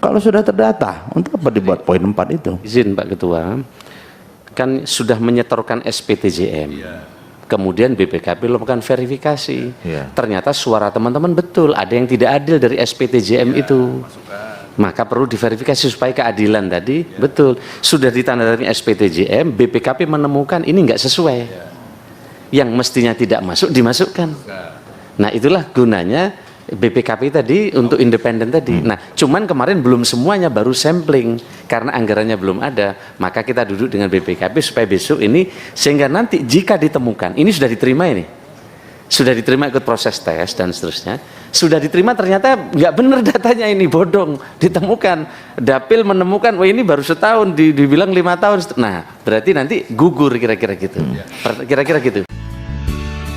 Kalau sudah terdata, untuk apa dibuat poin 4 itu? Izin Pak Ketua, kan sudah menyetorkan SPTJM. Kemudian BPKP melakukan verifikasi. Ternyata suara teman-teman betul, ada yang tidak adil dari SPTJM itu. Maka perlu diverifikasi supaya keadilan tadi betul. Sudah ditandatangani SPTJM, BPKP menemukan ini nggak sesuai. Yang mestinya tidak masuk dimasukkan. Nah itulah gunanya BPKP tadi untuk independen tadi. Nah cuman kemarin belum semuanya, baru sampling karena anggarannya belum ada. Maka kita duduk dengan BPKP supaya besok ini, sehingga nanti jika ditemukan ini sudah diterima, ini sudah diterima ikut proses tes dan seterusnya, sudah diterima ternyata nggak benar datanya, ini bodong, ditemukan dapil menemukan wah ini baru setahun, dibilang 5 tahun. Nah berarti nanti gugur kira-kira gitu. Kira-kira gitu.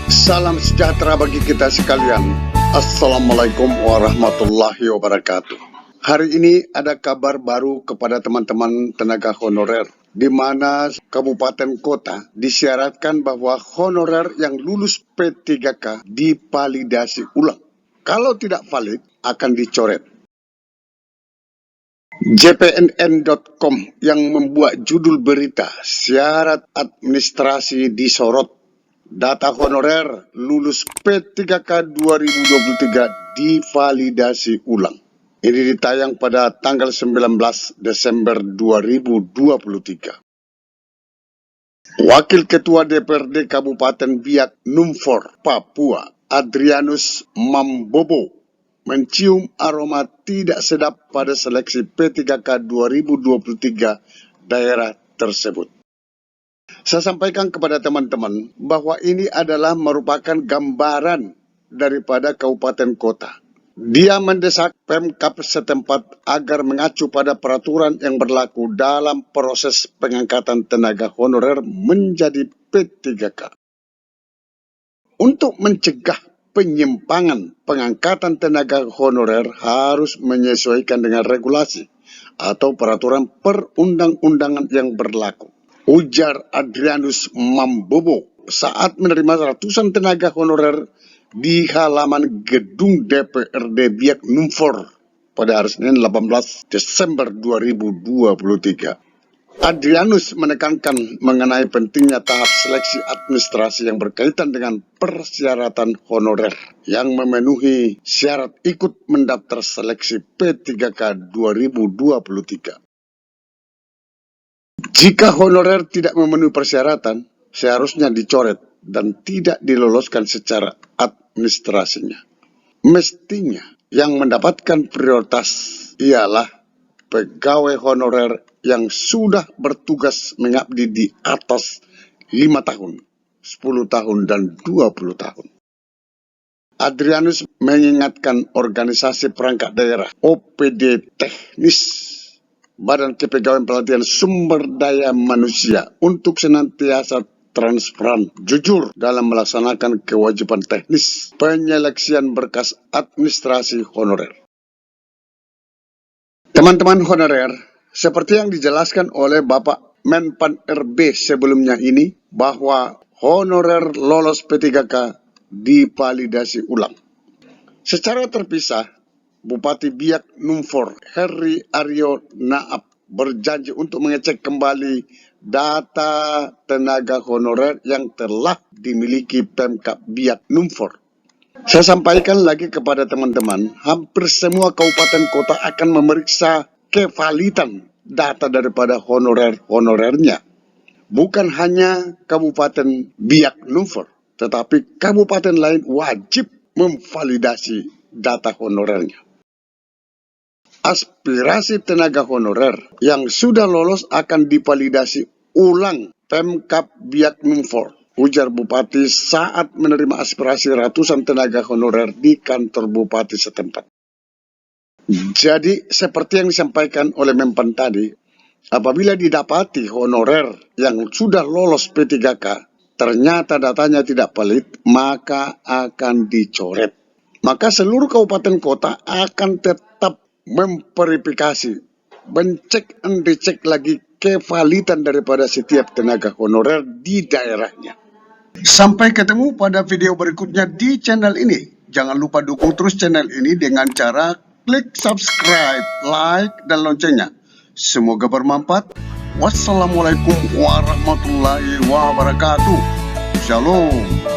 Salam sejahtera bagi kita sekalian. Assalamualaikum warahmatullahi wabarakatuh. Hari ini ada kabar baru kepada teman-teman tenaga honorer, di mana kabupaten kota disyaratkan bahwa honorer yang lulus P3K divalidasi ulang. Kalau tidak valid, akan dicoret. JPNN.com yang membuat judul berita syarat administrasi disorot. Data honorer lulus P3K 2023 divalidasi ulang. Ini ditayang pada tanggal 19 Desember 2023. Wakil Ketua DPRD Kabupaten Biak Numfor, Papua, Adrianus Mambobo, mencium aroma tidak sedap pada seleksi P3K 2023 daerah tersebut. Saya sampaikan kepada teman-teman bahwa ini adalah merupakan gambaran daripada kabupaten kota. Dia mendesak Pemkab setempat agar mengacu pada peraturan yang berlaku dalam proses pengangkatan tenaga honorer menjadi P3K. Untuk mencegah penyimpangan pengangkatan tenaga honorer harus menyesuaikan dengan regulasi atau peraturan perundang-undangan yang berlaku. Ujar Adrianus Mambobo saat menerima ratusan tenaga honorer di halaman gedung DPRD Biak Numfor pada hari Senin 18 Desember 2023. Adrianus menekankan mengenai pentingnya tahap seleksi administrasi yang berkaitan dengan persyaratan honorer yang memenuhi syarat ikut mendaftar seleksi P3K 2023. Jika honorer tidak memenuhi persyaratan, seharusnya dicoret dan tidak diloloskan secara administrasinya. Mestinya yang mendapatkan prioritas ialah pegawai honorer yang sudah bertugas mengabdi di atas 5 tahun, 10 tahun, dan 20 tahun. Adrianus mengingatkan organisasi perangkat daerah, OPD teknis, Badan Kepegawaian Pelatihan Sumber Daya Manusia untuk senantiasa transparan, jujur dalam melaksanakan kewajiban teknis penyeleksian berkas administrasi honorer. Teman-teman honorer, seperti yang dijelaskan oleh Bapak Menpan RB sebelumnya ini, bahwa honorer lolos P3K divalidasi ulang. Secara terpisah, Bupati Biak Numfor, Heri Aryo Naap, berjanji untuk mengecek kembali data tenaga honorer yang telah dimiliki Pemkab Biak Numfor. Saya sampaikan lagi kepada teman-teman, hampir semua kabupaten kota akan memeriksa kevalidan data daripada honorernya. Bukan hanya Kabupaten Biak Numfor, tetapi kabupaten lain wajib memvalidasi data honorernya. Aspirasi tenaga honorer yang sudah lolos akan divalidasi ulang Pemkab Biak Numfor, ujar Bupati saat menerima aspirasi ratusan tenaga honorer di kantor Bupati setempat. Jadi, seperti yang disampaikan oleh Menpan tadi, apabila didapati honorer yang sudah lolos P3K, ternyata datanya tidak valid, maka akan dicoret. Maka seluruh kabupaten kota akan tetap memverifikasi, mencek dan dicek lagi kevalidan daripada setiap tenaga honorer di daerahnya. Sampai ketemu pada video berikutnya di channel ini. Jangan lupa dukung terus channel ini dengan cara klik subscribe, like, dan loncengnya. Semoga bermanfaat. Wassalamualaikum warahmatullahi wabarakatuh. Shalom.